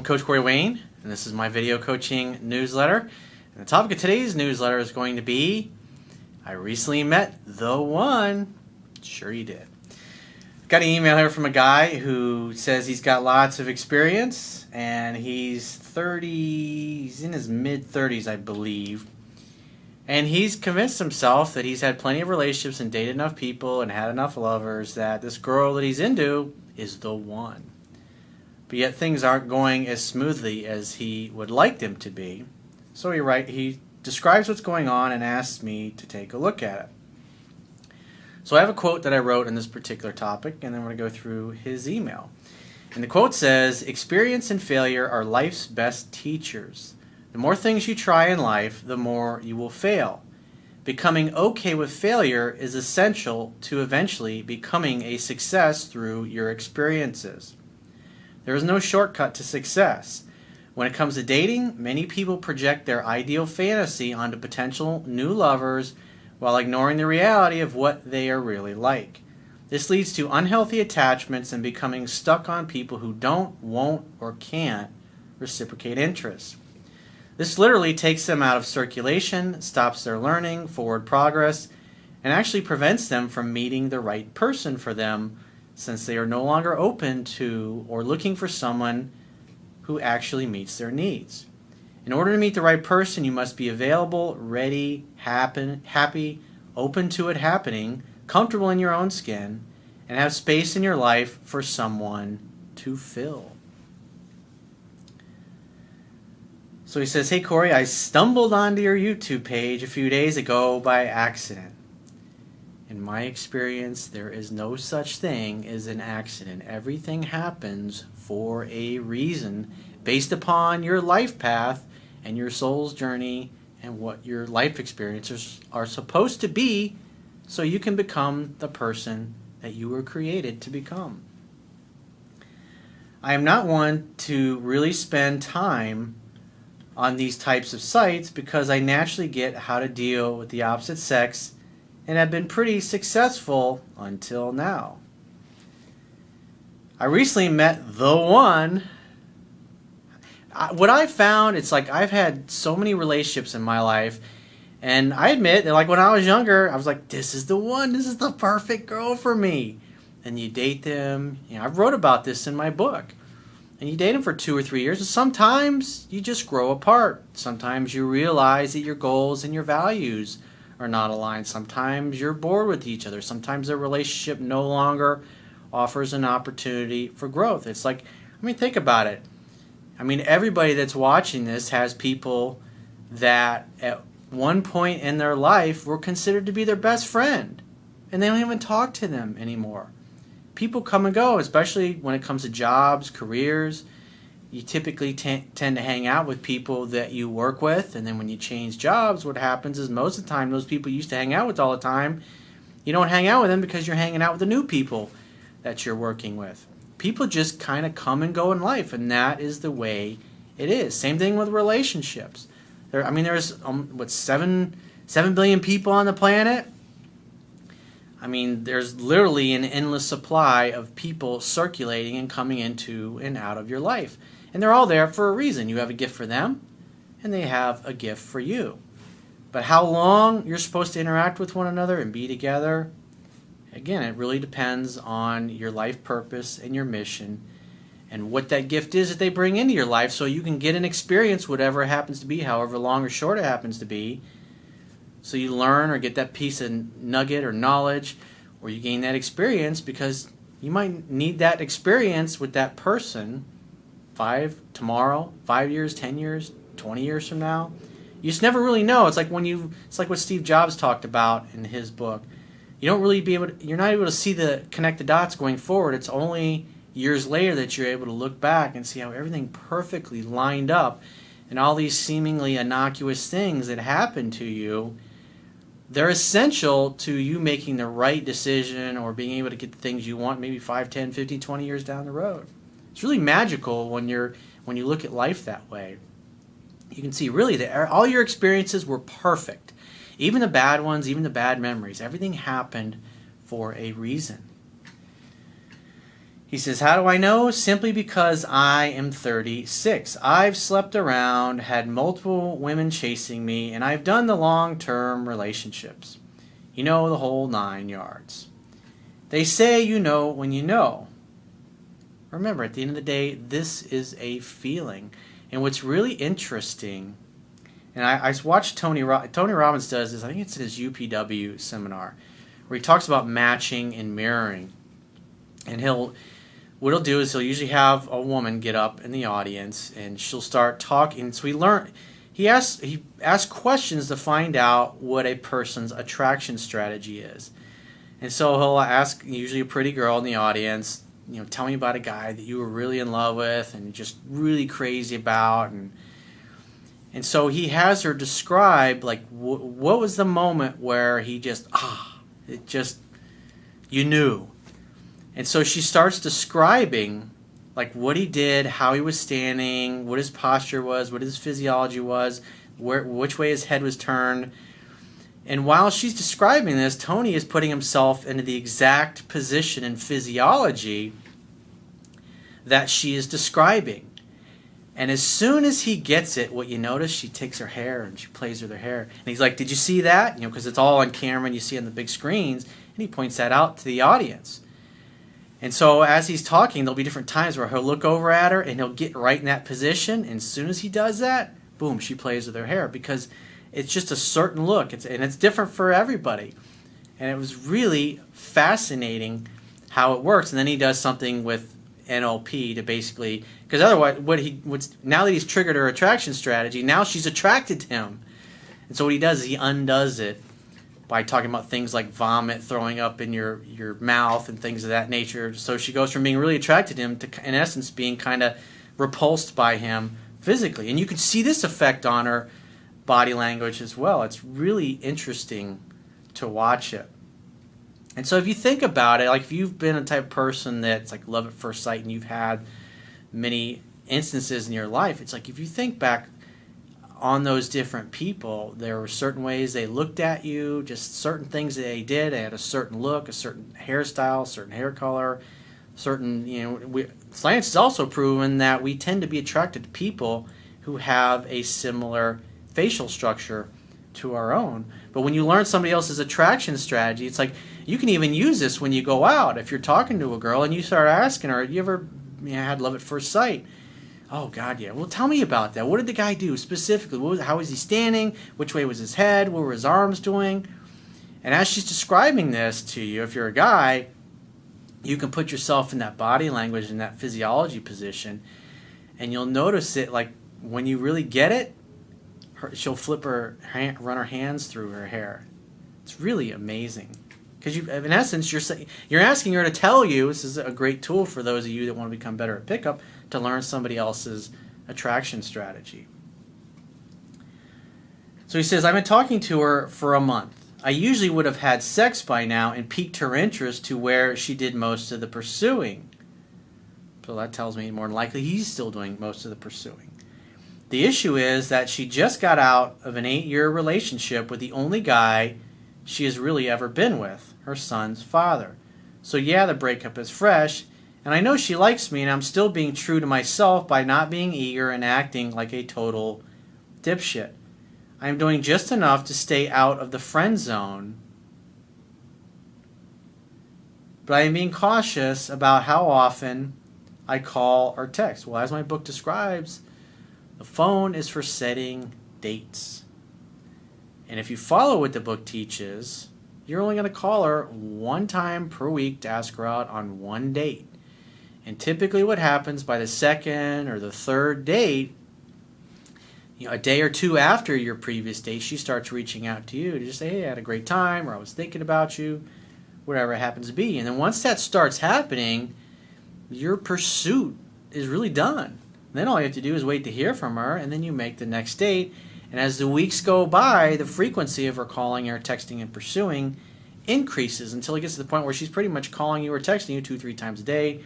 Coach Corey Wayne, and this is my video coaching newsletter. And the topic of today's newsletter is going to be, I recently met the one. Sure you did. Got an email here from a guy who says he's got lots of experience, and he's in his mid-30s, I believe. And he's convinced himself that he's had plenty of relationships and dated enough people and had enough lovers that this girl that he's into is the one. But yet things aren't going as smoothly as he would like them to be. So he describes what's going on and asks me to take a look at it. So I have a quote that I wrote on this particular topic, and then we're going to go through his email. And the quote says, "Experience and failure are life's best teachers. The more things you try in life, the more you will fail. Becoming okay with failure is essential to eventually becoming a success through your experiences. There is no shortcut to success. When it comes to dating, many people project their ideal fantasy onto potential new lovers while ignoring the reality of what they are really like. This leads to unhealthy attachments and becoming stuck on people who don't, won't, or can't reciprocate interest. This literally takes them out of circulation, stops their learning, forward progress, and actually prevents them from meeting the right person for them, since they are no longer open to or looking for someone who actually meets their needs. In order to meet the right person, you must be available, ready, happy, open to it happening, comfortable in your own skin, and have space in your life for someone to fill." So he says, "Hey Corey, I stumbled onto your YouTube page a few days ago by accident. In my experience, there is no such thing as an accident. Everything happens for a reason based upon your life path and your soul's journey and what your life experiences are supposed to be so you can become the person that you were created to become. I am not one to really spend time on these types of sites because I naturally get how to deal with the opposite sex and have been pretty successful until now. I recently met the one." What I found, it's like I've had so many relationships in my life, and I admit that like when I was younger, I was like, this is the one, this is the perfect girl for me. And you date them, I wrote about this in my book. And you date them for 2 or 3 years, and sometimes you just grow apart. Sometimes you realize that your goals and your values are not aligned. Sometimes you're bored with each other. Sometimes the relationship no longer offers an opportunity for growth. It's like, think about it. Everybody that's watching this has people that at one point in their life were considered to be their best friend, and they don't even talk to them anymore. People come and go, especially when it comes to jobs, careers. You typically tend to hang out with people that you work with, and then when you change jobs, what happens is most of the time those people you used to hang out with all the time, you don't hang out with them because you're hanging out with the new people that you're working with. People just kind of come and go in life, and that is the way it is. Same thing with relationships. There's 7 billion people on the planet. There's literally an endless supply of people circulating and coming into and out of your life. And they're all there for a reason. You have a gift for them, and they have a gift for you. But how long you're supposed to interact with one another and be together, again, it really depends on your life purpose and your mission and what that gift is that they bring into your life so you can get an experience, whatever it happens to be, however long or short it happens to be. So you learn or get that piece of nugget or knowledge, or you gain that experience because you might need that experience with that person tomorrow, 5 years, 10 years, 20 years from now. You just never really know. It's like what Steve Jobs talked about in his book. You're not able to see connect the dots going forward. It's only years later that you're able to look back and see how everything perfectly lined up, and all these seemingly innocuous things that happen to you, they're essential to you making the right decision or being able to get the things you want maybe 5, 10, 15, 20 years down the road. It's really magical when you look at life that way. You can see really that all your experiences were perfect. Even the bad ones, even the bad memories, everything happened for a reason. He says, how do I know? Simply because I am 36. I've slept around, had multiple women chasing me, and I've done the long-term relationships. You know, the whole 9 yards. They say you know when you know. Remember, at the end of the day, this is a feeling. And what's really interesting, and I watched Tony Robbins does this, I think it's in his UPW seminar, where he talks about matching and mirroring. And what he'll do is he'll usually have a woman get up in the audience, and she'll start talking. So he asks questions to find out what a person's attraction strategy is. And so he'll ask usually a pretty girl in the audience, tell me about a guy that you were really in love with and just really crazy about. And so he has her describe, like, what was the moment where he you knew. And so she starts describing, like, what he did, how he was standing, what his posture was, what his physiology was, which way his head was turned. And while she's describing this, Tony is putting himself into the exact position and physiology that she is describing. And as soon as he gets it, what you notice, she takes her hair and she plays with her hair. And he's like, did you see that? Because it's all on camera and you see it on the big screens. And he points that out to the audience. And so as he's talking, there'll be different times where he'll look over at her and he'll get right in that position. And as soon as he does that, boom, she plays with her hair, because it's just a certain look. It's different for everybody. And it was really fascinating how it works. And then he does something with NLP to basically, because otherwise, now that he's triggered her attraction strategy, now she's attracted to him. And so what he does is he undoes it by talking about things like vomit, throwing up in your mouth and things of that nature. So she goes from being really attracted to him to, in essence, being kind of repulsed by him physically. And you can see this effect on her body language as well. It's really interesting to watch it. And so if you think about it, like if you've been a type of person that's like love at first sight and you've had many instances in your life, it's like if you think back on those different people, there were certain ways they looked at you, just certain things that they did. They had a certain look, a certain hairstyle, certain hair color, certain, science has also proven that we tend to be attracted to people who have a similar facial structure to our own. But when you learn somebody else's attraction strategy, it's like you can even use this when you go out. If you're talking to a girl and you start asking her, you ever had love at first sight? Oh, God, yeah. Well, tell me about that. What did the guy do specifically? How was he standing? Which way was his head? What were his arms doing? And as she's describing this to you, if you're a guy, you can put yourself in that body language and that physiology position, and you'll notice it, like, when you really get it, she'll run her hands through her hair. It's really amazing. Because in essence, you're asking her to tell you, this is a great tool for those of you that want to become better at pickup, to learn somebody else's attraction strategy. So he says, I've been talking to her for a month. I usually would have had sex by now and piqued her interest to where she did most of the pursuing. So that tells me more than likely he's still doing most of the pursuing. The issue is that she just got out of an 8-year relationship with the only guy she has really ever been with, her son's father. So yeah, the breakup is fresh, and I know she likes me, and I'm still being true to myself by not being eager and acting like a total dipshit. I am doing just enough to stay out of the friend zone, but I am being cautious about how often I call or text. Well, as my book describes, the phone is for setting dates. And if you follow what the book teaches, you're only going to call her one time per week to ask her out on one date. And typically what happens by the second or the third date, a day or two after your previous date, she starts reaching out to you to just say, hey, I had a great time, or I was thinking about you, whatever it happens to be. And then once that starts happening, your pursuit is really done. Then all you have to do is wait to hear from her, and then you make the next date. And as the weeks go by, the frequency of her calling or texting and pursuing increases until it gets to the point where she's pretty much calling you or texting you 2-3 times a day,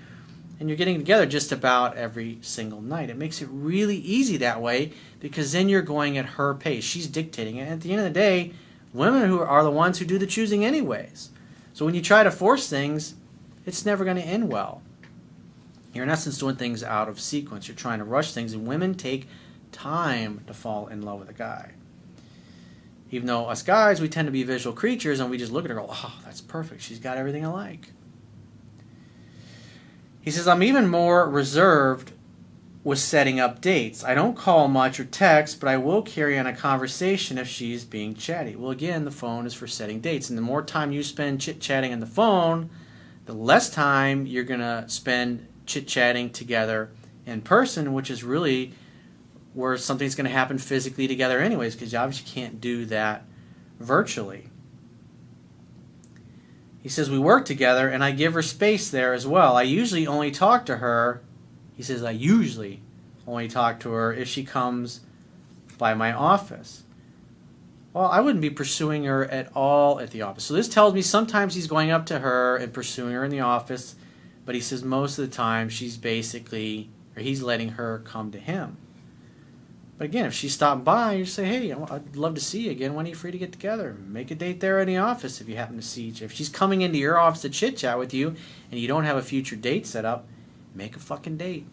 and you're getting together just about every single night. It makes it really easy that way, because then you're going at her pace. She's dictating it. And at the end of the day, women who are the ones who do the choosing anyways. So when you try to force things, it's never going to end well. You're in essence doing things out of sequence. You're trying to rush things, and women take time to fall in love with a guy. Even though us guys, we tend to be visual creatures, and we just look at her and go, oh, that's perfect. She's got everything I like. He says, I'm even more reserved with setting up dates. I don't call much or text, but I will carry on a conversation if she's being chatty. Well, again, the phone is for setting dates, and the more time you spend chit-chatting on the phone, the less time you're going to spend chit-chatting together in person, which is really where something's going to happen physically together anyways, because you obviously can't do that virtually. He says, we work together, and I give her space there as well. I usually only talk to her, he says, I usually only talk to her if she comes by my office. Well, I wouldn't be pursuing her at all at the office. So this tells me sometimes he's going up to her and pursuing her in the office, but he says most of the time she's basically, or he's letting her come to him. But again, if she's stopping by, you say, hey, I'd love to see you again. When are you free to get together? Make a date there in the office if you happen to see each other. If she's coming into your office to chit-chat with you and you don't have a future date set up, make a fucking date.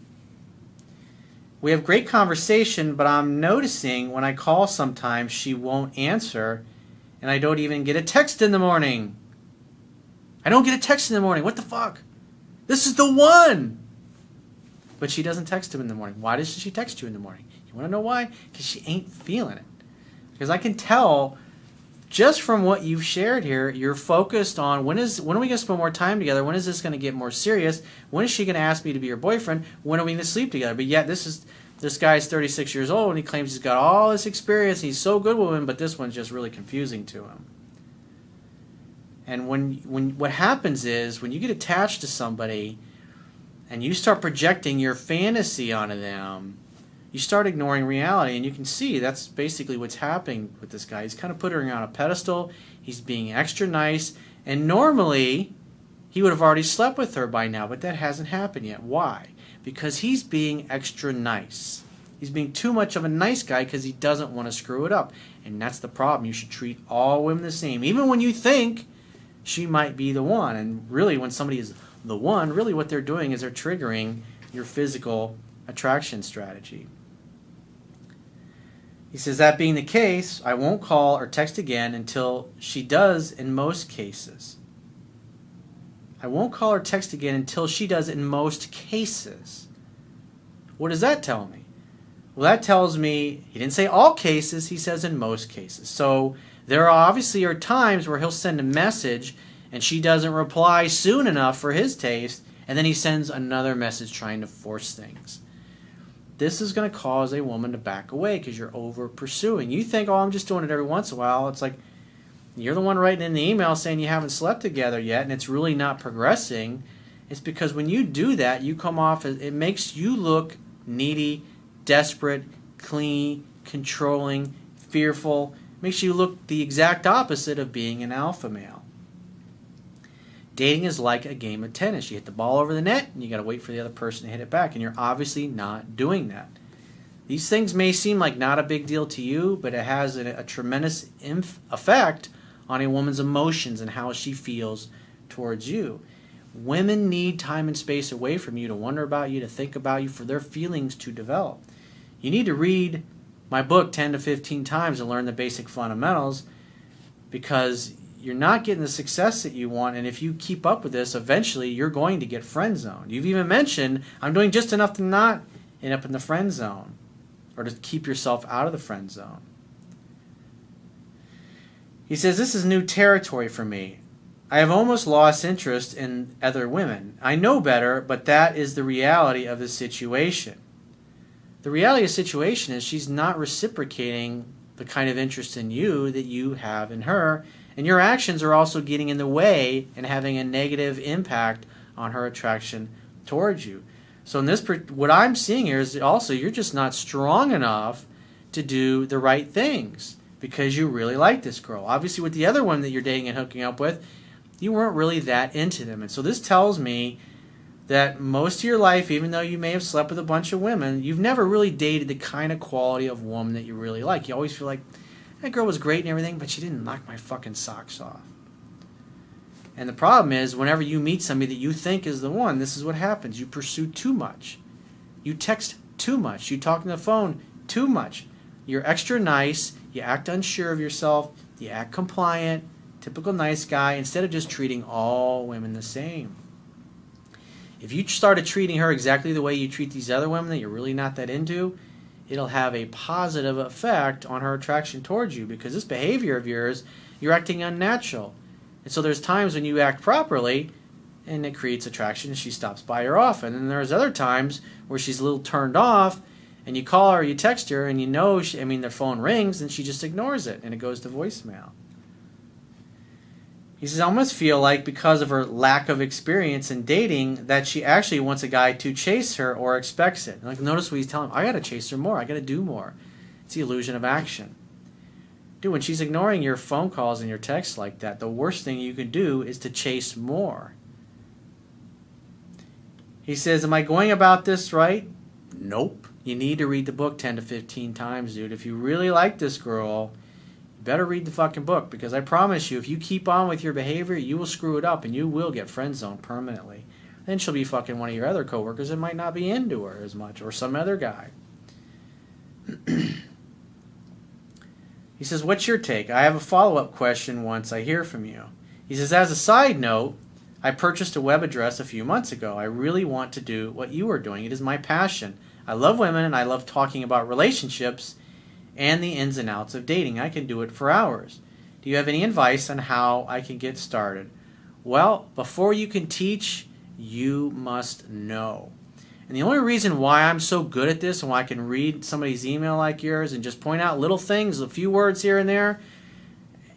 We have great conversation, but I'm noticing when I call sometimes she won't answer, and I don't even get a text in the morning. I don't get a text in the morning. What the fuck? This is the one! But she doesn't text him in the morning. Why doesn't she text you in the morning? You want to know why? Because she ain't feeling it. Because I can tell just from what you've shared here, you're focused on when are we going to spend more time together? When is this going to get more serious? When is she going to ask me to be her boyfriend? When are we going to sleep together? But yet this guy's 36 years old and he claims he's got all this experience. He's so good with women, but this one's just really confusing to him. And when what happens is when you get attached to somebody and you start projecting your fantasy onto them, you start ignoring reality, and you can see that's basically what's happening with this guy. He's kind of putting her on a pedestal. He's being extra nice, and normally he would have already slept with her by now, but that hasn't happened yet. Why? Because he's being extra nice. He's being too much of a nice guy because he doesn't want to screw it up, and that's the problem. You should treat all women the same, even when you think she might be the one. And really, when somebody is the one, really what they're doing is they're triggering your physical attraction strategy. He says, that being the case, I won't call or text again until she does in most cases. I won't call or text again until she does in most cases. What does that tell me? Well, that tells me, he didn't say all cases, he says in most cases. So there obviously are times where he'll send a message and she doesn't reply soon enough for his taste, and then he sends another message trying to force things. This is going to cause a woman to back away because you're over pursuing. You think, oh, I'm just doing it every once in a while. It's like you're the one writing in the email saying you haven't slept together yet and it's really not progressing. It's because when you do that, you come off as, it makes you look needy, desperate, clingy, controlling, fearful. It makes you look the exact opposite of being an alpha male. Dating is like a game of tennis. You hit the ball over the net, and you got to wait for the other person to hit it back, and you're obviously not doing that. These things may seem like not a big deal to you, but it has a tremendous effect on a woman's emotions and how she feels towards you. Women need time and space away from you to wonder about you, to think about you, for their feelings to develop. You need to read my book 10 to 15 times and learn the basic fundamentals, because you're not getting the success that you want, and if you keep up with this, eventually you're going to get friend zoned. You've even mentioned, I'm doing just enough to not end up in the friend zone, or to keep yourself out of the friend zone. He says, this is new territory for me. I have almost lost interest in other women. I know better, but that is the reality of the situation. The reality of the situation is she's not reciprocating the kind of interest in you that you have in her, and your actions are also getting in the way and having a negative impact on her attraction towards you. So in this, what I'm seeing here is also you're just not strong enough to do the right things because you really like this girl. Obviously with the other one that you're dating and hooking up with, you weren't really that into them. And so this tells me that most of your life, even though you may have slept with a bunch of women, you've never really dated the kind of quality of woman that you really like. You always feel like, that girl was great and everything, but she didn't knock my fucking socks off. And the problem is, whenever you meet somebody that you think is the one, this is what happens. You pursue too much. You text too much. You talk on the phone too much. You're extra nice. You act unsure of yourself. You act compliant. Typical nice guy, instead of just treating all women the same. If you started treating her exactly the way you treat these other women that you're really not that into, it'll have a positive effect on her attraction towards you, because this behavior of yours, you're acting unnatural. And so there's times when you act properly and it creates attraction and she stops by her often. And there's other times where she's a little turned off and you call her or you text her and you know, their phone rings and she just ignores it and it goes to voicemail. He says, I almost feel like because of her lack of experience in dating that she actually wants a guy to chase her or expects it. Like, notice what he's telling him. I got to chase her more. I got to do more. It's the illusion of action. Dude, when she's ignoring your phone calls and your texts like that, the worst thing you can do is to chase more. He says, am I going about this right? Nope. You need to read the book 10 to 15 times, dude. If you really like this girl, you better read the fucking book, because I promise you, if you keep on with your behavior, you will screw it up and you will get friend zoned permanently. Then she'll be fucking one of your other coworkers that might not be into her as much, or some other guy. He says, what's your take? I have a follow-up question once I hear from you. He says, as a side note, I purchased a web address a few months ago. I really want to do what you are doing. It is my passion. I love women and I love talking about relationships and the ins and outs of dating. I can do it for hours. Do you have any advice on how I can get started? Well, before you can teach, you must know. And the only reason why I'm so good at this and why I can read somebody's email like yours and just point out little things, a few words here and there,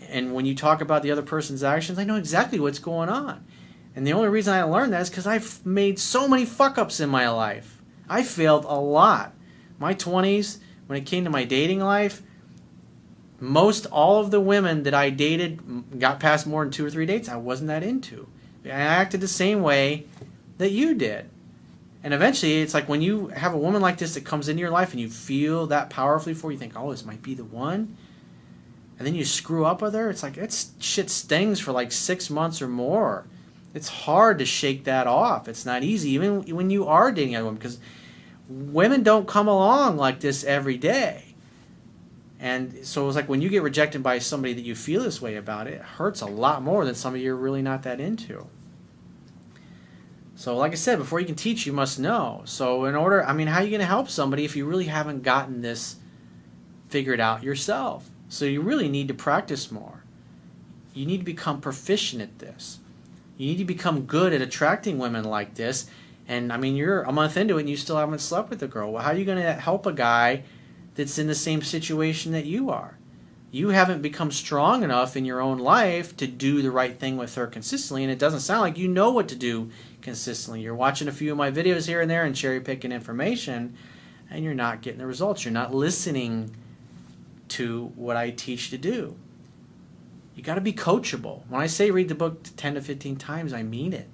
and when you talk about the other person's actions, I know exactly what's going on. And the only reason I learned that is because I've made so many fuck-ups in my life. I failed a lot. My 20s, when it came to my dating life, most all of the women that I dated got past more than 2 or 3 dates I wasn't that into. I acted the same way that you did. And eventually, it's like when you have a woman like this that comes into your life and you feel that powerfully for, you think, oh, this might be the one. And then you screw up with her. It's like, shit stings for like 6 months or more. It's hard to shake that off. It's not easy, even when you are dating a woman, because women don't come along like this every day. And so it's like when you get rejected by somebody that you feel this way about, it hurts a lot more than somebody you're really not that into. So like I said, before you can teach, you must know. So how are you going to help somebody if you really haven't gotten this figured out yourself? So you really need to practice more. You need to become proficient at this. You need to become good at attracting women like this. And you're a month into it and you still haven't slept with a girl. Well, how are you going to help a guy that's in the same situation that you are? You haven't become strong enough in your own life to do the right thing with her consistently, and it doesn't sound like you know what to do consistently. You're watching a few of my videos here and there and cherry picking information, and you're not getting the results. You're not listening to what I teach to do. You got to be coachable. When I say read the book 10 to 15 times, I mean it.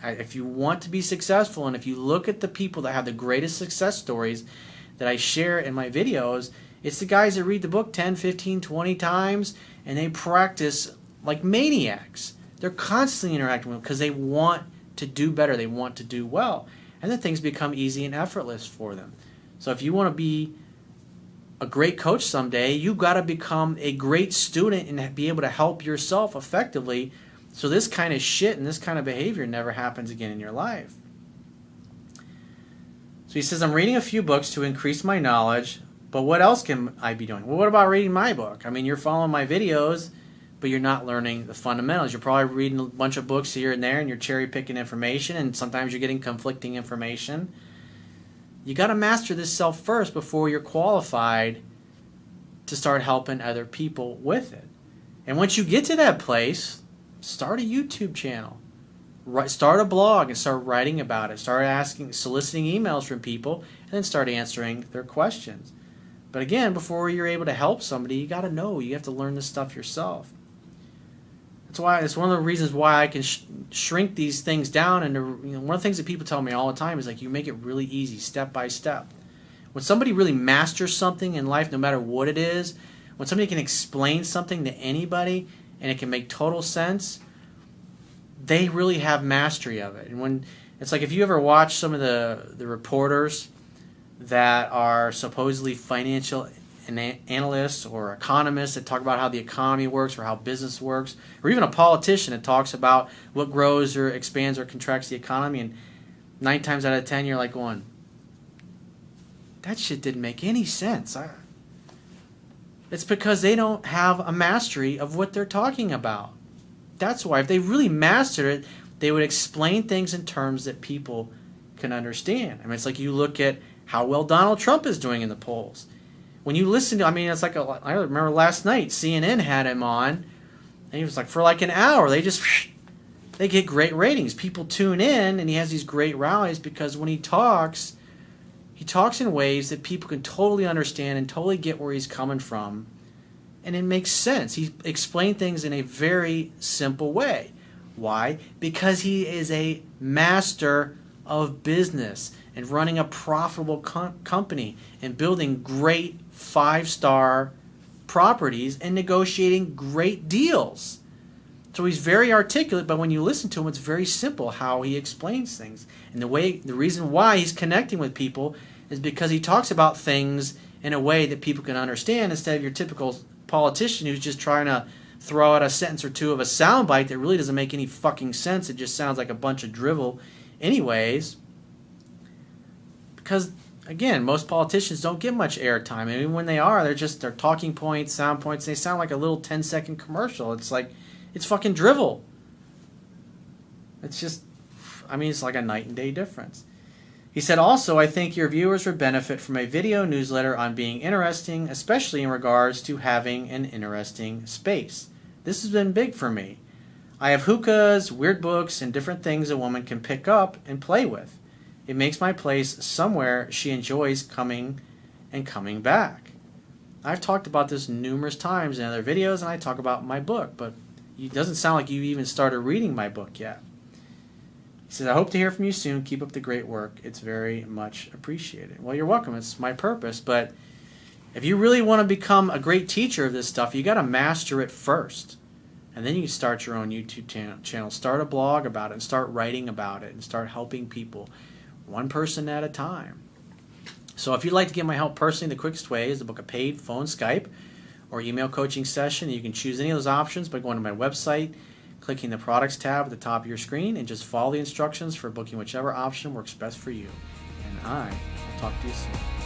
If you want to be successful, and if you look at the people that have the greatest success stories that I share in my videos, it's the guys that read the book 10, 15, 20 times, and they practice like maniacs. They're constantly interacting with them because they want to do better. They want to do well. And then things become easy and effortless for them. So if you want to be a great coach someday, you've got to become a great student and be able to help yourself effectively, so this kind of shit and this kind of behavior never happens again in your life. So he says, I'm reading a few books to increase my knowledge, but what else can I be doing? Well, what about reading my book? You're following my videos, but you're not learning the fundamentals. You're probably reading a bunch of books here and there, and you're cherry picking information, and sometimes you're getting conflicting information. You got to master this self first before you're qualified to start helping other people with it. And once you get to that place, start a YouTube channel. Start a blog and start writing about it. Start soliciting emails from people, and then start answering their questions. But again, before you're able to help somebody, you got to know. You have to learn this stuff yourself. It's one of the reasons why I can shrink these things down. And one of the things that people tell me all the time is like, you make it really easy, step by step. When somebody really masters something in life, no matter what it is, when somebody can explain something to anybody and it can make total sense, they really have mastery of it. And when it's like, if you ever watch some of the reporters that are supposedly financial analysts or economists that talk about how the economy works or how business works, or even a politician that talks about what grows or expands or contracts the economy, and 9 times out of 10 you're like going, that shit didn't make any sense. It's because they don't have a mastery of what they're talking about. That's why. If they really mastered it, they would explain things in terms that people can understand. I mean, it's like you look at how well Donald Trump is doing in the polls. When you listen to, I mean, it's like, I remember last night, CNN had him on, and he was like, for like an hour, they get great ratings. People tune in, and he has these great rallies because when he talks in ways that people can totally understand and totally get where he's coming from, and it makes sense. He explained things in a very simple way. Why? Because he is a master of business and running a profitable company and building great 5-star properties and negotiating great deals. So he's very articulate, but when you listen to him, it's very simple how he explains things. And the reason why he's connecting with people is because he talks about things in a way that people can understand, instead of your typical politician who's just trying to throw out a sentence or two of a soundbite that really doesn't make any fucking sense. It just sounds like a bunch of drivel anyways. Because, again, most politicians don't get much airtime. And even when they are, they're talking points, sound points. They sound like a little 10-second commercial. It's like, it's fucking drivel. It's just, I mean, it's like a night and day difference. He said, also, I think your viewers would benefit from a video newsletter on being interesting, especially in regards to having an interesting space. This has been big for me. I have hookahs, weird books, and different things a woman can pick up and play with. It makes my place somewhere she enjoys coming and coming back. I've talked about this numerous times in other videos, and I talk about my book, but it doesn't sound like you even started reading my book yet. He says, I hope to hear from you soon. Keep up the great work. It's very much appreciated. Well, you're welcome. It's my purpose. But if you really want to become a great teacher of this stuff, you got to master it first. And then you can start your own YouTube channel. Start a blog about it and start writing about it and start helping people one person at a time. So if you'd like to get my help personally, the quickest way is to book a paid phone, Skype, or email coaching session. You can choose any of those options by going to my website, clicking the products tab at the top of your screen, and just follow the instructions for booking whichever option works best for you. And I will talk to you soon.